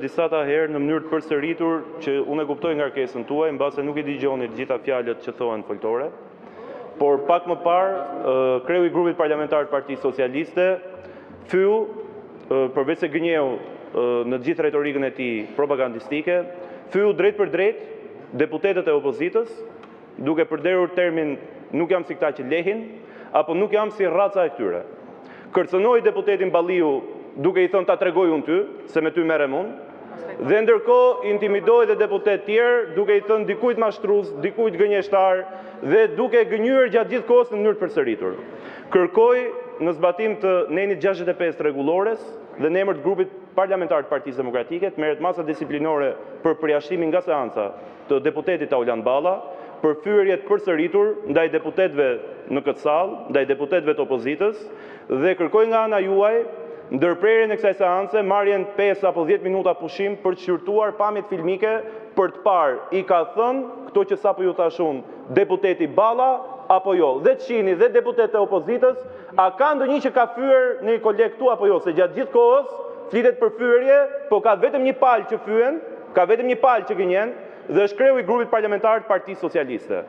Disa herë në mënyrë të përsëritur që unë e kuptoj ngarkesën tuaj, mbase nuk i dëgjoni të gjitha fjalët që thohen foltore, por pak më parë kreu i grupit parlamentar të Partisë Socialiste fyu, përveç se gënjeu në gjithë retorikën e tij propagandistike, fyu drejt për drejt deputetët e opozitës, duke përdorur termin "nuk jam si këta që lehin" apo "nuk jam si rraca e këtyre". Kërcënoi deputetin Balliu duke i thënë "ta tregoj unë ty, se me ty merrem unë", dhe ndërkohë intimidoi dhe deputet tjerë duke i thënë dikujt mashtrues, dikujt gënjeshtar dhe duke gënjur gjatë gjithë kohës në mënyrë të përsëritur. Kërkoi në zbatim të nenit 65 rregullores dhe në emër të grupit parlamentar të Partisë Demokratike të merret masa disiplinore për përjashtimin nga seanca të deputetit Aulan Balla për fyerje të përsëritur ndaj deputetëve në këtë sallë, ndaj deputetëve të opozitës dhe kërkoi nga ana juaj ndërprerjen e kësaj seance, marrjen 5 apo 10 minuta pushim për të shqyrtuar pamjet filmike për të parë i ka thënë këto që sapo ju thash unë deputeti Balla apo jo. Dhe të shihni dhe deputetët e opozitës, a ka ndonjë që ka fyer në një koleg këtu apo jo, se gjatë gjithë kohës flitet për fyerje, po ka vetëm një palë që fyen, ka vetëm një palë që gënjen dhe është kreu i grupit parlamentar të Partisë Socialiste.